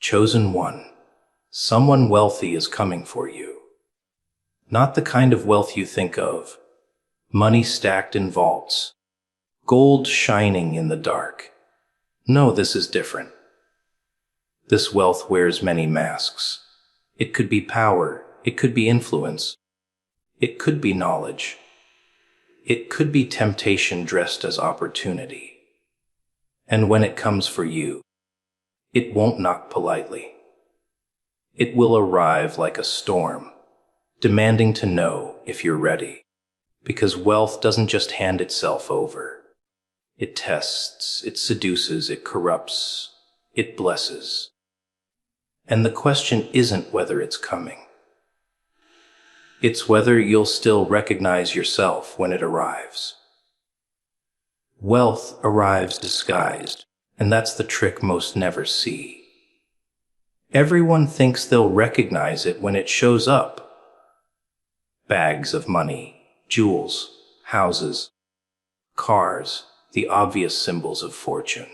Chosen one. Someone wealthy is coming for you. Not the kind of wealth you think of. Money stacked in vaults. Gold shining in the dark. No, this is different. This wealth wears many masks. It could be power. It could be influence. It could be knowledge. It could be temptation dressed as opportunity. And when it comes for you, it won't knock politely. It will arrive like a storm, demanding to know if you're ready. Because wealth doesn't just hand itself over. It tests, it seduces, it corrupts, it blesses. And the question isn't whether it's coming. It's whether you'll still recognize yourself when it arrives. Wealth arrives disguised, and that's the trick most never see. Everyone thinks they'll recognize it when it shows up. Bags of money, jewels, houses, cars, the obvious symbols of fortune.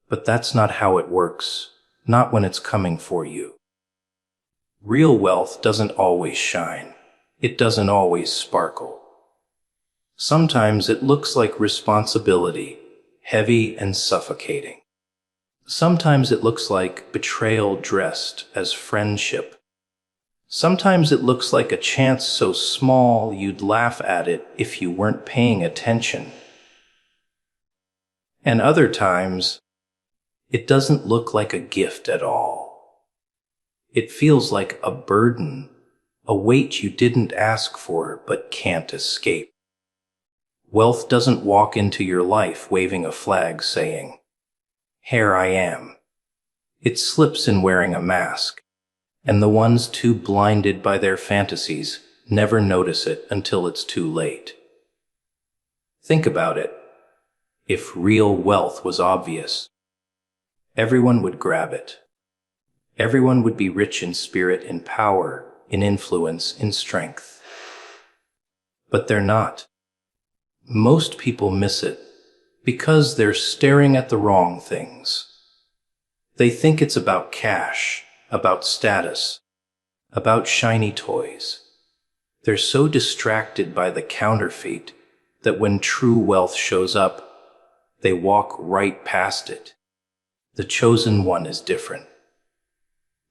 But that's not how it works, not when it's coming for you. Real wealth doesn't always shine. It doesn't always sparkle. Sometimes it looks like responsibility, heavy and suffocating. Sometimes it looks like betrayal dressed as friendship. Sometimes it looks like a chance so small you'd laugh at it if you weren't paying attention. And other times, it doesn't look like a gift at all. It feels like a burden, a weight you didn't ask for but can't escape. Wealth doesn't walk into your life waving a flag saying, "Here I am." It slips in wearing a mask, and the ones too blinded by their fantasies never notice it until it's too late. Think about it. If real wealth was obvious, everyone would grab it. Everyone would be rich in spirit, in power, in influence, in strength. But they're not. Most people miss it because they're staring at the wrong things. They think it's about cash, about status, about shiny toys. They're so distracted by the counterfeit that when true wealth shows up, they walk right past it. The chosen one is different.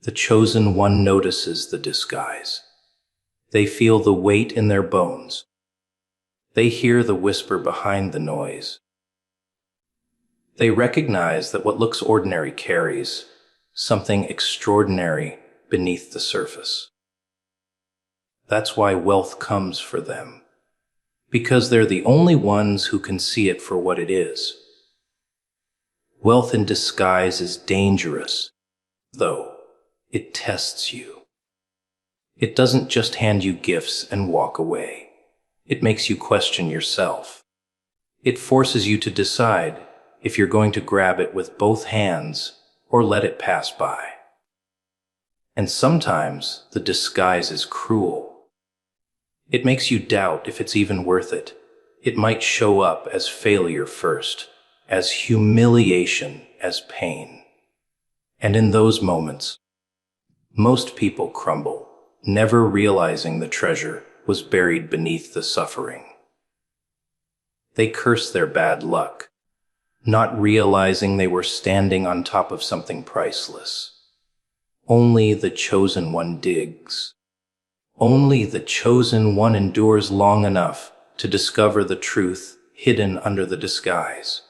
The chosen one notices the disguise. They feel the weight in their bones. They hear the whisper behind the noise. They recognize that what looks ordinary carries something extraordinary beneath the surface. That's why wealth comes for them, because they're the only ones who can see it for what it is. Wealth in disguise is dangerous, though. It tests you. It doesn't just hand you gifts and walk away. It makes you question yourself. It forces you to decide if you're going to grab it with both hands or let it pass by. And sometimes the disguise is cruel. It makes you doubt if it's even worth it. It might show up as failure first, as humiliation, as pain. And in those moments, most people crumble, never realizing the treasure was buried beneath the suffering. They curse their bad luck, not realizing they were standing on top of something priceless. Only the chosen one digs. Only the chosen one endures long enough to discover the truth hidden under the disguise.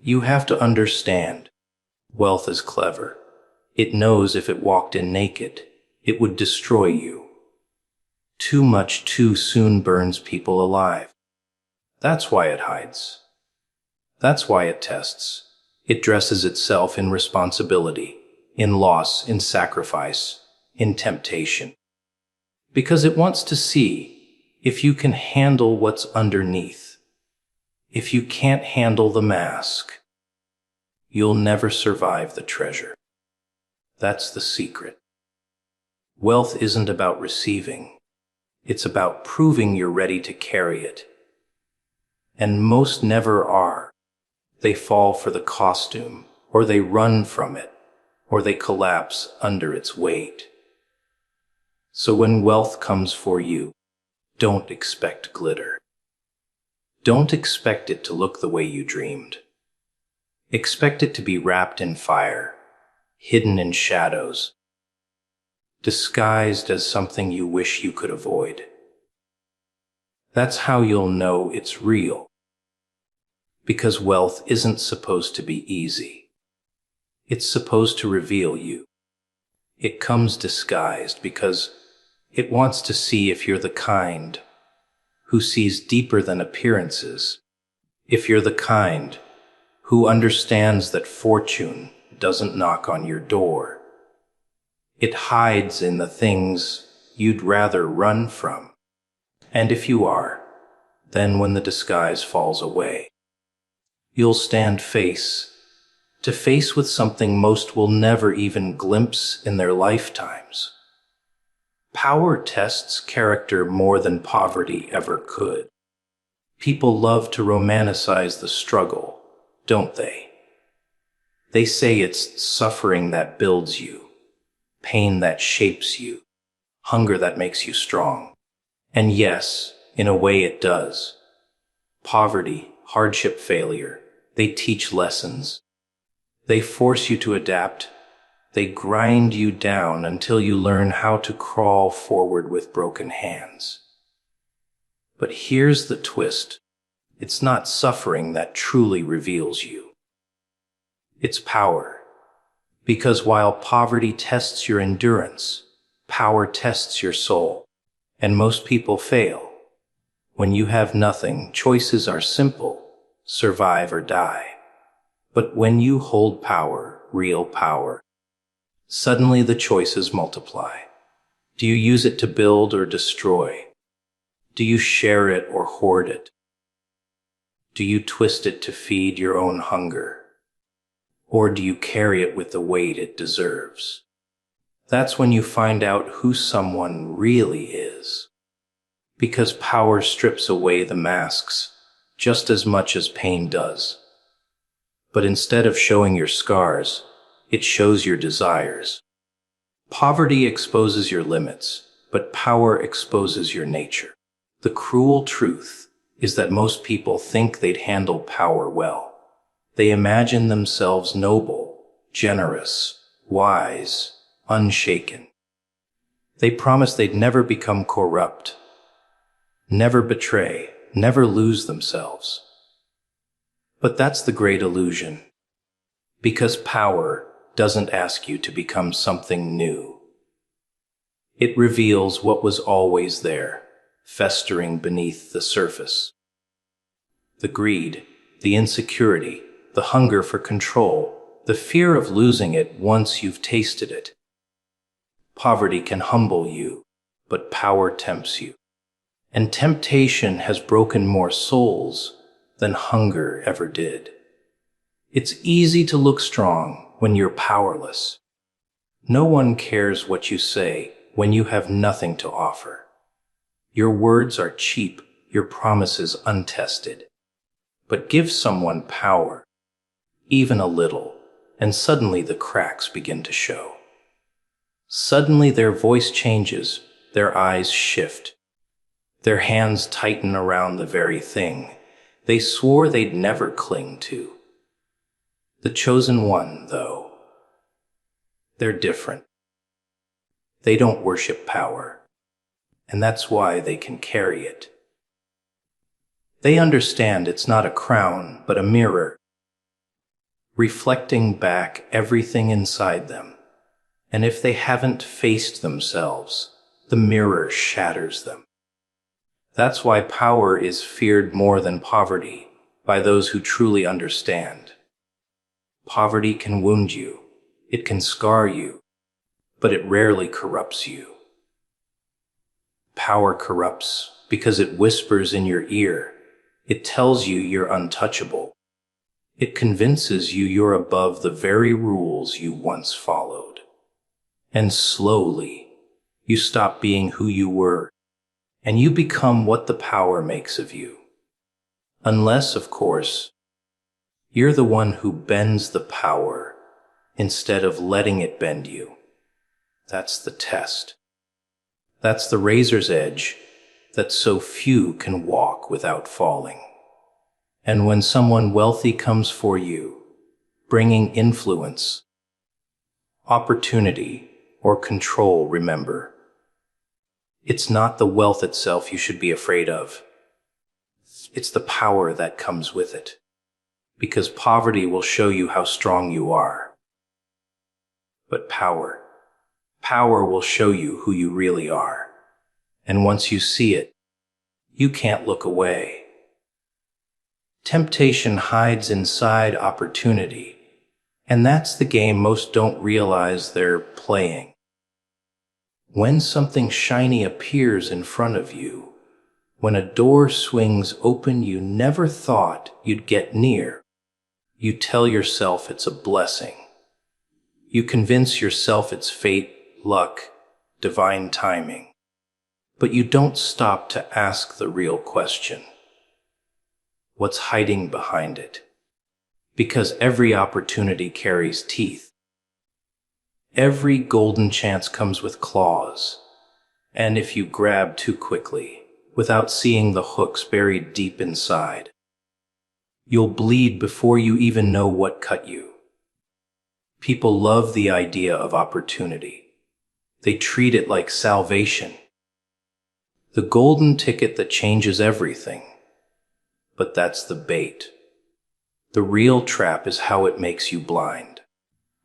You have to understand, wealth is clever. It knows if it walked in naked, it would destroy you. Too much too soon burns people alive. That's why it hides. That's why it tests. It dresses itself in responsibility, in loss, in sacrifice, in temptation. Because it wants to see if you can handle what's underneath. If you can't handle the mask, you'll never survive the treasure. That's the secret. Wealth isn't about receiving. It's about proving you're ready to carry it. And most never are. They fall for the costume, or they run from it, or they collapse under its weight. So when wealth comes for you, don't expect glitter. Don't expect it to look the way you dreamed. Expect it to be wrapped in fire, hidden in shadows, disguised as something you wish you could avoid. That's how you'll know it's real. Because wealth isn't supposed to be easy. It's supposed to reveal you. It comes disguised because it wants to see if you're the kind who sees deeper than appearances, if you're the kind who understands that fortune doesn't knock on your door. It hides in the things you'd rather run from. And if you are, then when the disguise falls away, you'll stand face to face with something most will never even glimpse in their lifetimes. Power tests character more than poverty ever could. People love to romanticize the struggle, don't they? They say it's suffering that builds you, pain that shapes you, hunger that makes you strong. And yes, in a way it does. Poverty, hardship, failure, they teach lessons. They force you to adapt. They grind you down until you learn how to crawl forward with broken hands. But here's the twist. It's not suffering that truly reveals you. It's power. Because while poverty tests your endurance, power tests your soul. And most people fail. When you have nothing, choices are simple: survive or die. But when you hold power, real power, suddenly the choices multiply. Do you use it to build or destroy? Do you share it or hoard it? Do you twist it to feed your own hunger? Or do you carry it with the weight it deserves? That's when you find out who someone really is. Because power strips away the masks just as much as pain does. But instead of showing your scars, it shows your desires. Poverty exposes your limits, but power exposes your nature. The cruel truth is that most people think they'd handle power well. They imagine themselves noble, generous, wise, unshaken. They promise they'd never become corrupt, never betray, never lose themselves. But that's the great illusion. Because power doesn't ask you to become something new. It reveals what was always there, festering beneath the surface. The greed, the insecurity, the hunger for control, the fear of losing it once you've tasted it. Poverty can humble you, but power tempts you. And temptation has broken more souls than hunger ever did. It's easy to look strong when you're powerless. No one cares what you say when you have nothing to offer. Your words are cheap, your promises untested. But give someone power, even a little, and suddenly the cracks begin to show. Suddenly their voice changes, their eyes shift. Their hands tighten around the very thing they swore they'd never cling to. The chosen one, though, they're different. They don't worship power, and that's why they can carry it. They understand it's not a crown, but a mirror, reflecting back everything inside them. And if they haven't faced themselves, the mirror shatters them. That's why power is feared more than poverty by those who truly understand. Poverty can wound you, it can scar you, but it rarely corrupts you. Power corrupts because it whispers in your ear. It tells you you're untouchable. It convinces you you're above the very rules you once followed. And slowly, you stop being who you were, and you become what the power makes of you. Unless, of course, you're the one who bends the power instead of letting it bend you. That's the test. That's the razor's edge that so few can walk without falling. And when someone wealthy comes for you, bringing influence, opportunity, or control, remember, it's not the wealth itself you should be afraid of. It's the power that comes with it. Because poverty will show you how strong you are. But power will show you who you really are. And once you see it, you can't look away. Temptation hides inside opportunity, and that's the game most don't realize they're playing. When something shiny appears in front of you, when a door swings open you never thought you'd get near, you tell yourself it's a blessing. You convince yourself it's fate, luck, divine timing. But you don't stop to ask the real question. What's hiding behind it? Because every opportunity carries teeth. Every golden chance comes with claws. And if you grab too quickly, without seeing the hooks buried deep inside, you'll bleed before you even know what cut you. People love the idea of opportunity. They treat it like salvation. The golden ticket that changes everything. But that's the bait. The real trap is how it makes you blind.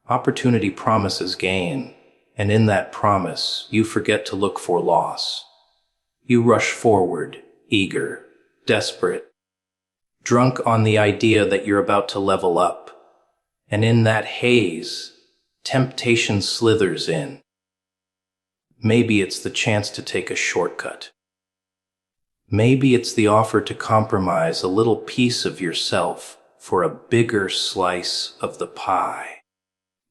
Opportunity promises gain, and in that promise, you forget to look for loss. You rush forward, eager, desperate, drunk on the idea that you're about to level up. And in that haze, temptation slithers in. Maybe it's the chance to take a shortcut. Maybe it's the offer to compromise a little piece of yourself for a bigger slice of the pie.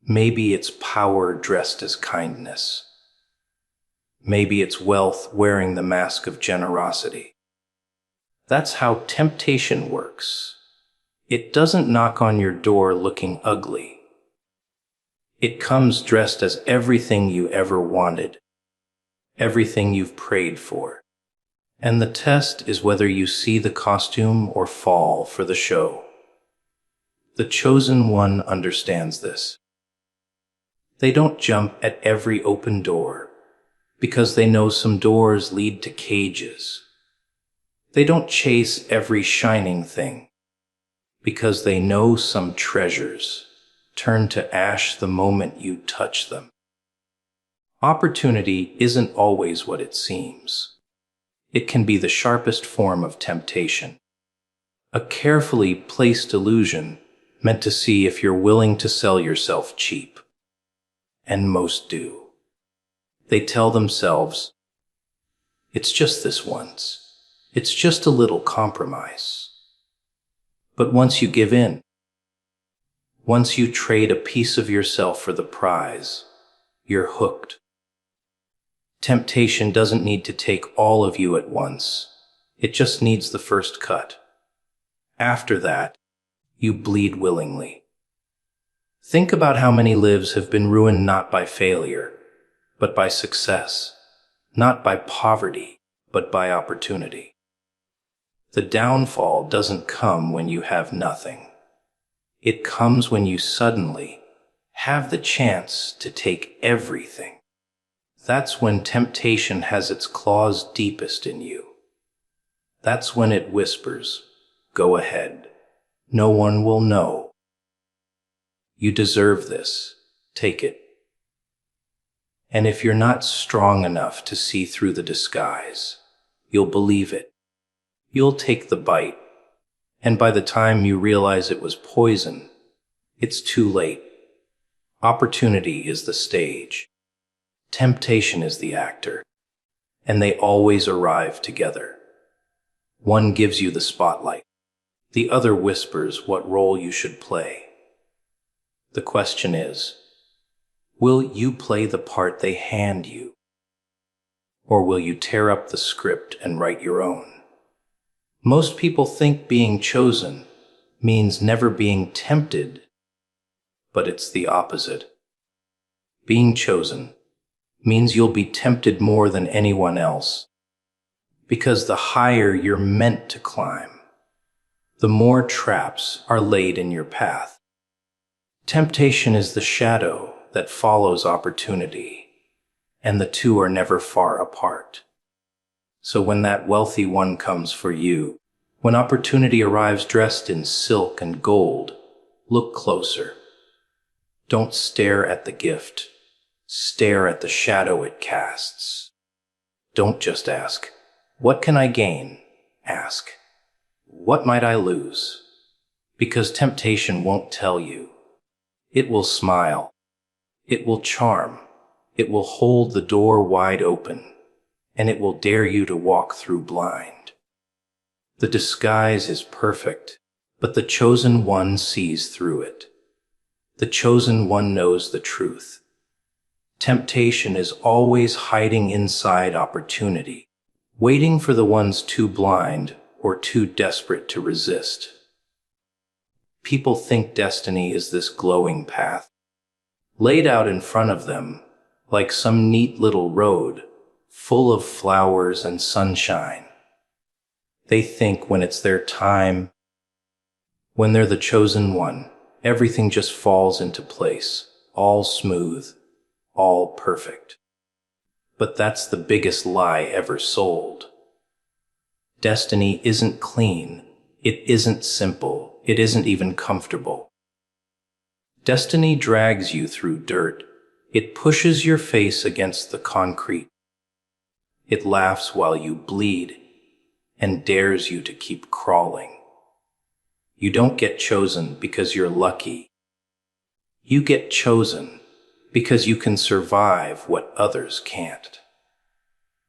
Maybe it's power dressed as kindness. Maybe it's wealth wearing the mask of generosity. That's how temptation works. It doesn't knock on your door looking ugly. It comes dressed as everything you ever wanted, everything you've prayed for. And the test is whether you see the costume or fall for the show. The chosen one understands this. They don't jump at every open door because they know some doors lead to cages. They don't chase every shining thing because they know some treasures turn to ash the moment you touch them. Opportunity isn't always what it seems. It can be the sharpest form of temptation, a carefully placed illusion meant to see if you're willing to sell yourself cheap. And most do. They tell themselves, it's just this once. It's just a little compromise. But once you give in, once you trade a piece of yourself for the prize, you're hooked. Temptation doesn't need to take all of you at once. It just needs the first cut. After that, you bleed willingly. Think about how many lives have been ruined not by failure, but by success, not by poverty, but by opportunity. The downfall doesn't come when you have nothing. It comes when you suddenly have the chance to take everything. That's when temptation has its claws deepest in you. That's when it whispers, go ahead. No one will know. You deserve this. Take it. And if you're not strong enough to see through the disguise, you'll believe it. You'll take the bite. And by the time you realize it was poison, it's too late. Opportunity is the stage. Temptation is the actor. And they always arrive together. One gives you the spotlight. The other whispers what role you should play. The question is, will you play the part they hand you? Or will you tear up the script and write your own? Most people think being chosen means never being tempted, but it's the opposite. Being chosen means you'll be tempted more than anyone else, because the higher you're meant to climb, the more traps are laid in your path. Temptation is the shadow that follows opportunity, and the two are never far apart. So when that wealthy one comes for you, when opportunity arrives dressed in silk and gold, look closer. Don't stare at the gift. Stare at the shadow it casts. Don't just ask, "What can I gain?" Ask, "What might I lose?" Because temptation won't tell you. It will smile. It will charm. It will hold the door wide open, and it will dare you to walk through blind. The disguise is perfect, but the chosen one sees through it. The chosen one knows the truth. Temptation is always hiding inside opportunity, waiting for the ones too blind or too desperate to resist. People think destiny is this glowing path, laid out in front of them like some neat little road, full of flowers and sunshine. They think when it's their time, when they're the chosen one, everything just falls into place, all smooth, all perfect. But that's the biggest lie ever sold. Destiny isn't clean. It isn't simple. It isn't even comfortable. Destiny drags you through dirt. It pushes your face against the concrete. It laughs while you bleed and dares you to keep crawling. You don't get chosen because you're lucky. You get chosen because you can survive what others can't.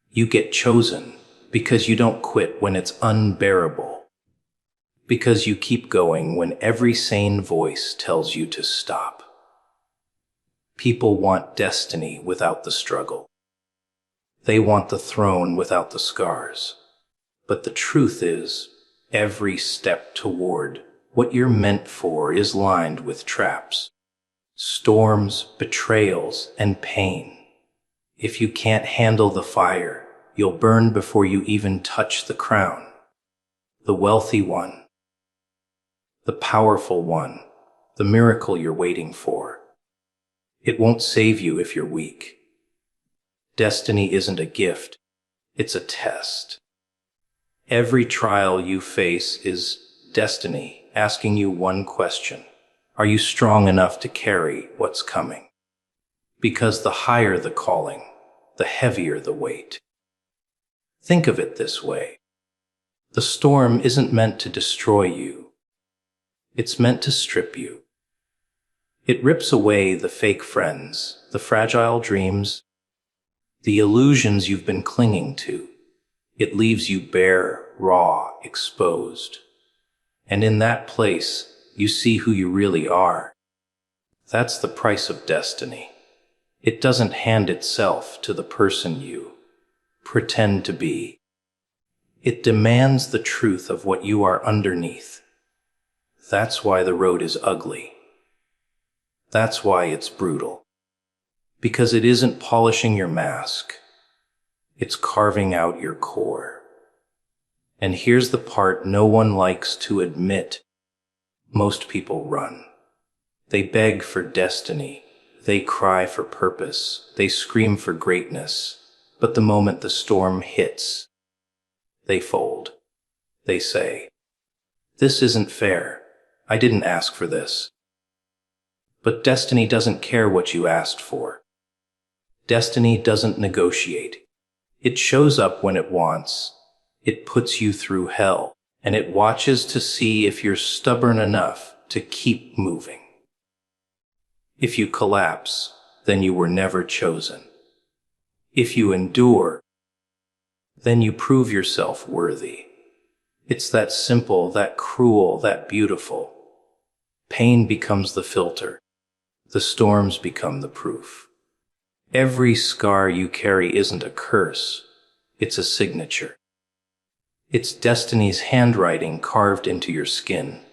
You get chosen because you don't quit when it's unbearable. Because you keep going when every sane voice tells you to stop. People want destiny without the struggle. They want the throne without the scars. But the truth is, every step toward what you're meant for is lined with traps, storms, betrayals, and pain. If you can't handle the fire, you'll burn before you even touch the crown. The wealthy one, the powerful one, the miracle you're waiting for. It won't save you if you're weak. Destiny isn't a gift, it's a test. Every trial you face is destiny asking you one question. Are you strong enough to carry what's coming? Because the higher the calling, the heavier the weight. Think of it this way. The storm isn't meant to destroy you. It's meant to strip you. It rips away the fake friends, the fragile dreams, the illusions you've been clinging to. It leaves you bare, raw, exposed. And in that place, you see who you really are. That's the price of destiny. It doesn't hand itself to the person you pretend to be. It demands the truth of what you are underneath. That's why the road is ugly. That's why it's brutal. Because it isn't polishing your mask. It's carving out your core. And here's the part no one likes to admit. Most people run. They beg for destiny. They cry for purpose. They scream for greatness. But the moment the storm hits, they fold. They say, "This isn't fair. I didn't ask for this." But destiny doesn't care what you asked for. Destiny doesn't negotiate. It shows up when it wants. It puts you through hell, and it watches to see if you're stubborn enough to keep moving. If you collapse, then you were never chosen. If you endure, then you prove yourself worthy. It's that simple, that cruel, that beautiful. Pain becomes the filter. The storms become the proof. Every scar you carry isn't a curse. It's a signature. It's destiny's handwriting carved into your skin,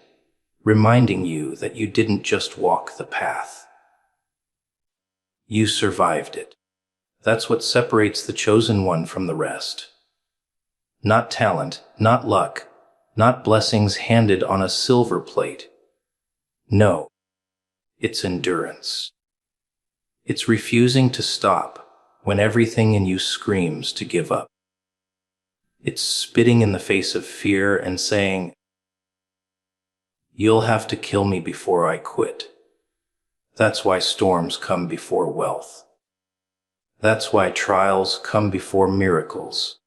reminding you that you didn't just walk the path. You survived it. That's what separates the chosen one from the rest. Not talent, not luck, not blessings handed on a silver plate. No, it's endurance. It's refusing to stop when everything in you screams to give up. It's spitting in the face of fear and saying, "You'll have to kill me before I quit." That's why storms come before wealth. That's why trials come before miracles.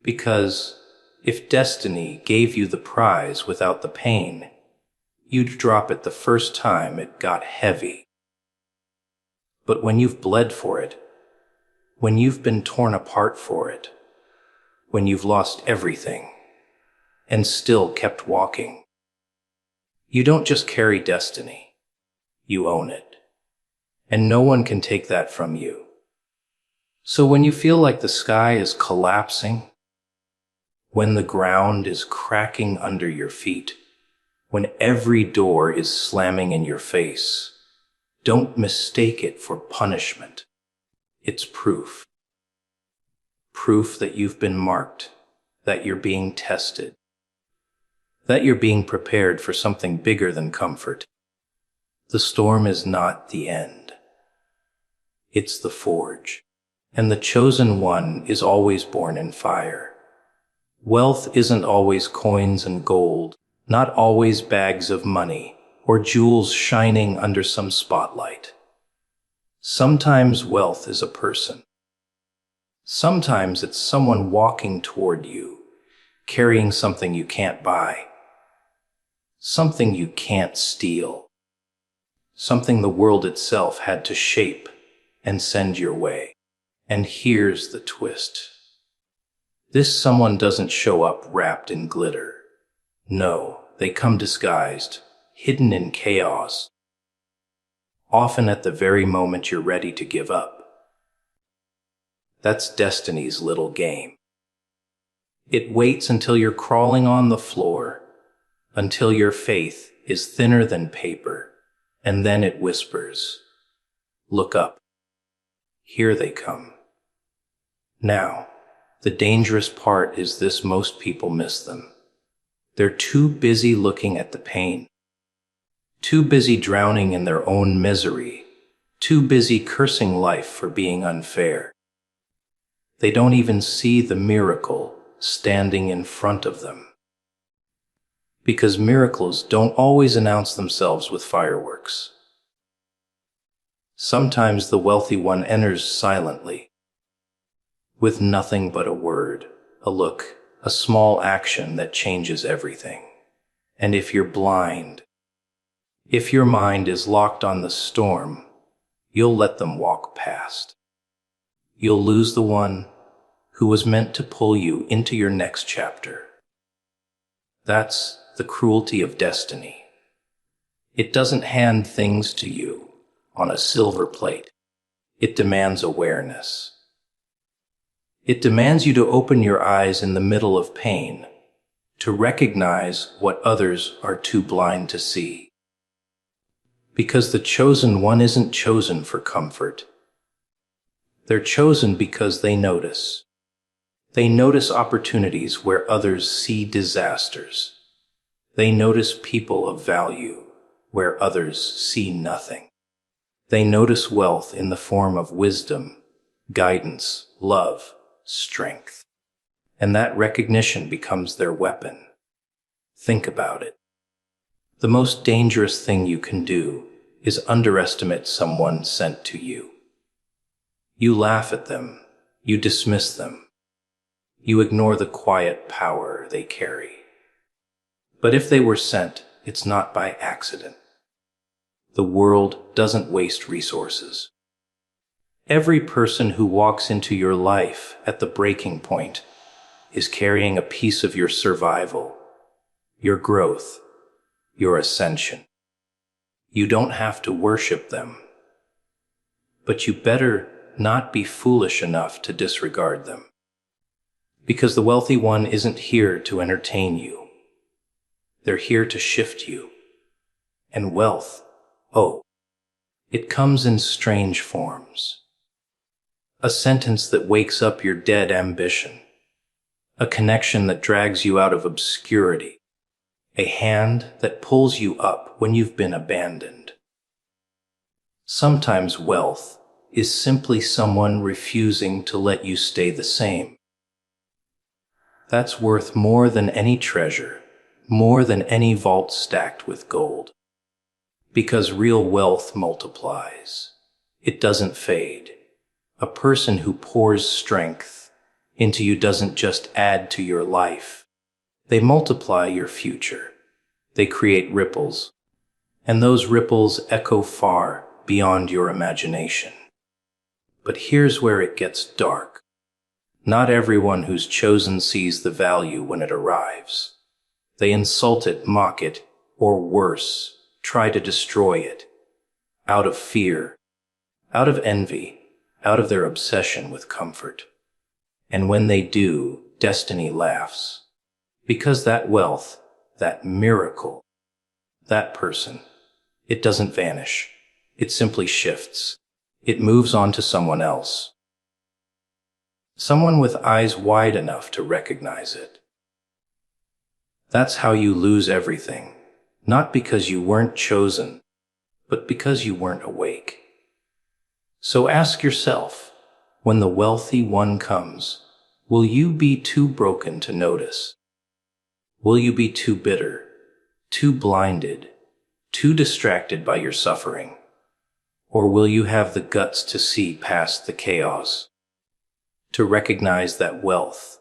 Because if destiny gave you the prize without the pain, you'd drop it the first time it got heavy. But when you've bled for it, when you've been torn apart for it, when you've lost everything and still kept walking, you don't just carry destiny, you own it. And no one can take that from you. So when you feel like the sky is collapsing, when the ground is cracking under your feet, when every door is slamming in your face, don't mistake it for punishment. It's proof. Proof that you've been marked, that you're being tested, that you're being prepared for something bigger than comfort. The storm is not the end. It's the forge. And the chosen one is always born in fire. Wealth isn't always coins and gold, not always bags of money or jewels shining under some spotlight. Sometimes wealth is a person. Sometimes it's someone walking toward you, carrying something you can't buy, something you can't steal, something the world itself had to shape and send your way. And here's the twist. This someone doesn't show up wrapped in glitter. No, they come disguised, hidden in chaos, often at the very moment you're ready to give up. That's destiny's little game. It waits until you're crawling on the floor, until your faith is thinner than paper, and then it whispers, "Look up. Here they come." Now, the dangerous part is this: most people miss them. They're too busy looking at the pain, too busy drowning in their own misery, too busy cursing life for being unfair. They don't even see the miracle standing in front of them. Because miracles don't always announce themselves with fireworks. Sometimes the wealthy one enters silently, with nothing but a word, a look, a small action that changes everything. And if you're blind, if your mind is locked on the storm, you'll let them walk past. You'll lose the one who was meant to pull you into your next chapter. That's the cruelty of destiny. It doesn't hand things to you on a silver plate. It demands awareness. It demands you to open your eyes in the middle of pain, to recognize what others are too blind to see. Because the chosen one isn't chosen for comfort. They're chosen because they notice. They notice opportunities where others see disasters. They notice people of value where others see nothing. They notice wealth in the form of wisdom, guidance, love, strength. And that recognition becomes their weapon. Think about it. The most dangerous thing you can do is underestimate someone sent to you. You laugh at them. You dismiss them. You ignore the quiet power they carry. But if they were sent, it's not by accident. The world doesn't waste resources. Every person who walks into your life at the breaking point is carrying a piece of your survival, your growth, your ascension. You don't have to worship them, but you better not be foolish enough to disregard them. Because the wealthy one isn't here to entertain you. They're here to shift you, And wealth, oh, it comes in strange forms. A sentence that wakes up your dead ambition. A connection that drags you out of obscurity. A hand that pulls you up when you've been abandoned. Sometimes wealth is simply someone refusing to let you stay the same. That's worth more than any treasure, more than any vault stacked with gold. Because real wealth multiplies. It doesn't fade. A person who pours strength into you doesn't just add to your life. They multiply your future. They create ripples. And those ripples echo far beyond your imagination. But here's where it gets dark. Not everyone who's chosen sees the value when it arrives. They insult it, mock it, or worse, try to destroy it. Out of fear, out of envy, out of their obsession with comfort. And when they do, destiny laughs. Because that wealth, that miracle, that person, it doesn't vanish. It simply shifts. It moves on to someone else. Someone with eyes wide enough to recognize it. That's how you lose everything. Not because you weren't chosen, but because you weren't awake. So ask yourself, when the wealthy one comes, will you be too broken to notice? Will you be too bitter, too blinded, too distracted by your suffering? Or will you have the guts to see past the chaos? To recognize that wealth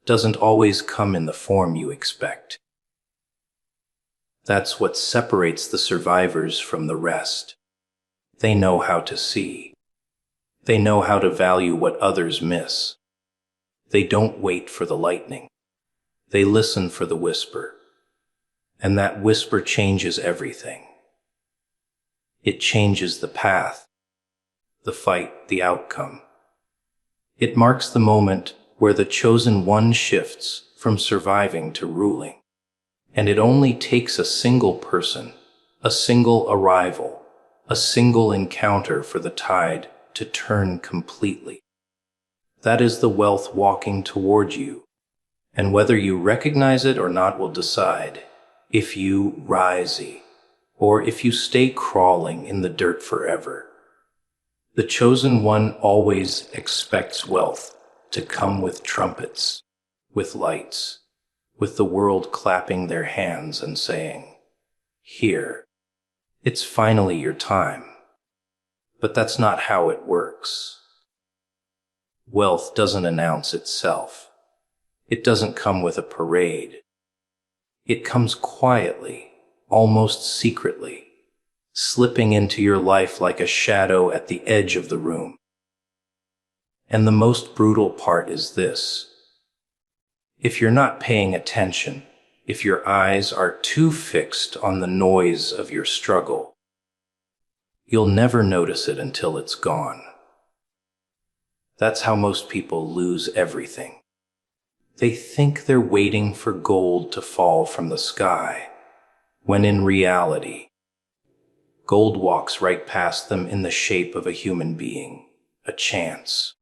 doesn't always come in the form you expect. That's what separates the survivors from the rest. They know how to see. They know how to value what others miss. They don't wait for the lightning. They listen for the whisper. And that whisper changes everything. It changes the path, the fight, the outcome. It marks the moment where the chosen one shifts from surviving to ruling. And it only takes a single person, a single arrival, a single encounter for the tide to turn completely. That is the wealth walking toward you. And whether you recognize it or not will decide if you rise or if you stay crawling in the dirt forever. The chosen one always expects wealth to come with trumpets, with lights, with the world clapping their hands and saying, "Here, it's finally your time." But that's not how it works. Wealth doesn't announce itself. It doesn't come with a parade. It comes quietly, almost secretly, slipping into your life like a shadow at the edge of the room. And the most brutal part is this. If you're not paying attention, if your eyes are too fixed on the noise of your struggle, you'll never notice it until it's gone. That's how most people lose everything. They think they're waiting for gold to fall from the sky, when in reality, gold walks right past them in the shape of a human being, a chance.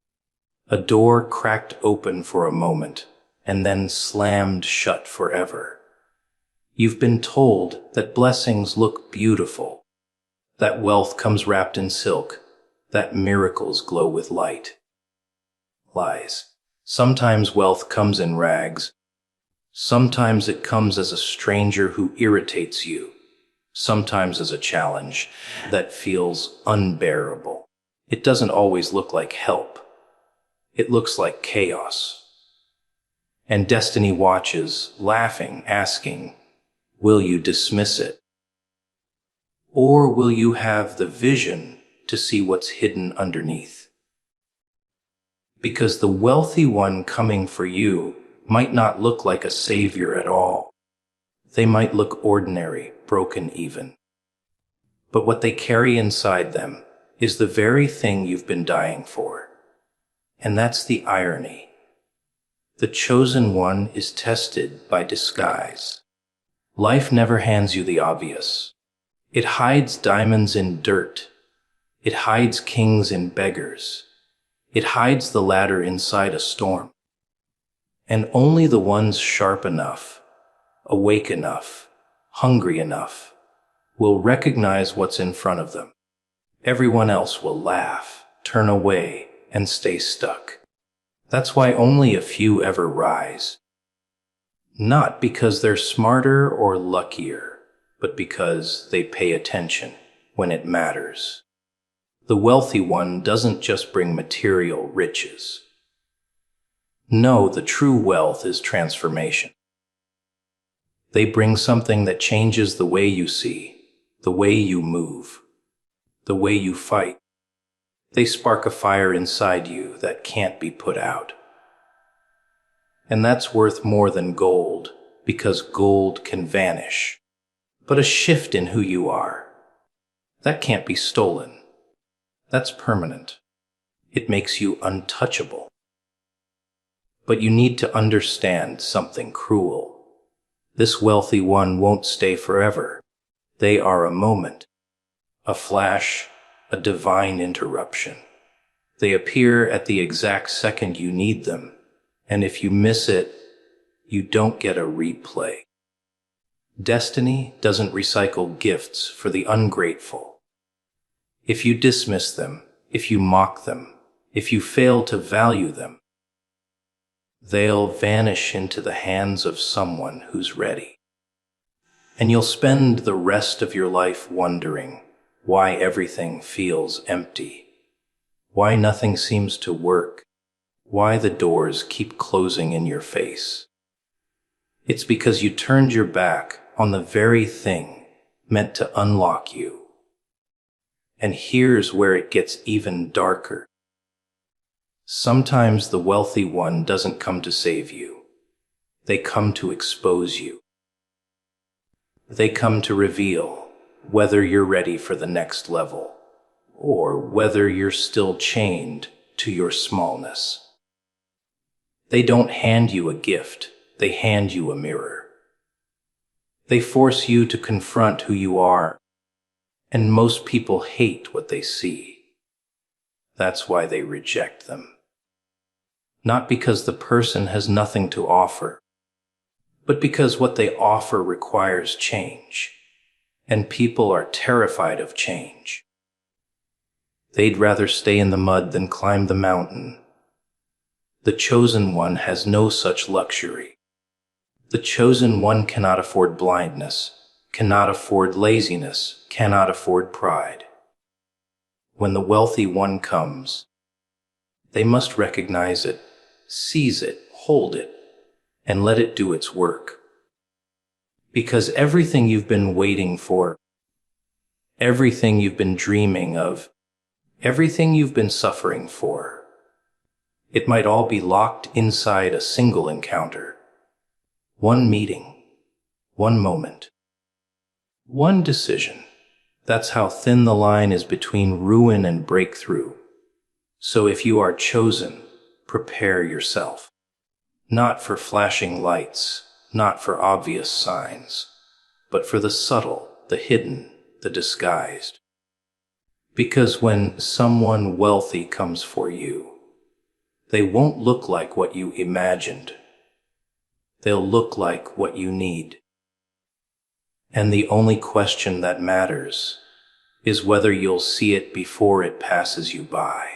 A door cracked open for a moment, and then slammed shut forever. You've been told that blessings look beautiful, that wealth comes wrapped in silk, that miracles glow with light. Lies. Sometimes wealth comes in rags. Sometimes it comes as a stranger who irritates you. Sometimes as a challenge that feels unbearable. It doesn't always look like help. It looks like chaos. And destiny watches, laughing, asking, will you dismiss it? Or will you have the vision to see what's hidden underneath? Because the wealthy one coming for you might not look like a savior at all. They might look ordinary, broken even. But what they carry inside them is the very thing you've been dying for. And that's the irony. The chosen one is tested by disguise. Life never hands you the obvious. It hides diamonds in dirt. It hides kings in beggars. It hides the ladder inside a storm. And only the ones sharp enough, awake enough, hungry enough, will recognize what's in front of them. Everyone else will laugh, turn away, and stay stuck. That's why only a few ever rise. Not because they're smarter or luckier, but because they pay attention when it matters. The wealthy one doesn't just bring material riches. No, the true wealth is transformation. They bring something that changes the way you see, the way you move, the way you fight. They spark a fire inside you that can't be put out. And that's worth more than gold, because gold can vanish. But a shift in who you are, that can't be stolen. That's permanent. It makes you untouchable. But you need to understand something cruel. This wealthy one won't stay forever. They are a moment, a flash, a divine interruption. They appear at the exact second you need them, and if you miss it, you don't get a replay. Destiny doesn't recycle gifts for the ungrateful. If you dismiss them, if you mock them, if you fail to value them, they'll vanish into the hands of someone who's ready. And you'll spend the rest of your life wondering why everything feels empty, why nothing seems to work, why the doors keep closing in your face. It's because you turned your back on the very thing meant to unlock you. And here's where it gets even darker. Sometimes the wealthy one doesn't come to save you. They come to expose you. They come to reveal whether you're ready for the next level, or whether you're still chained to your smallness. They don't hand you a gift, they hand you a mirror. They force you to confront who you are, and most people hate what they see. That's why they reject them. Not because the person has nothing to offer, but because what they offer requires change, and people are terrified of change. They'd rather stay in the mud than climb the mountain. The chosen one has no such luxury. The chosen one cannot afford blindness, cannot afford laziness, cannot afford pride. When the wealthy one comes, they must recognize it, seize it, hold it, and let it do its work. Because everything you've been waiting for, everything you've been dreaming of, everything you've been suffering for, it might all be locked inside a single encounter. One meeting, one moment, one decision. That's how thin the line is between ruin and breakthrough. So if you are chosen, prepare yourself. Not for flashing lights, not for obvious signs, but for the subtle, the hidden, the disguised. Because when someone wealthy comes for you, they won't look like what you imagined. They'll look like what you need. And the only question that matters is whether you'll see it before it passes you by.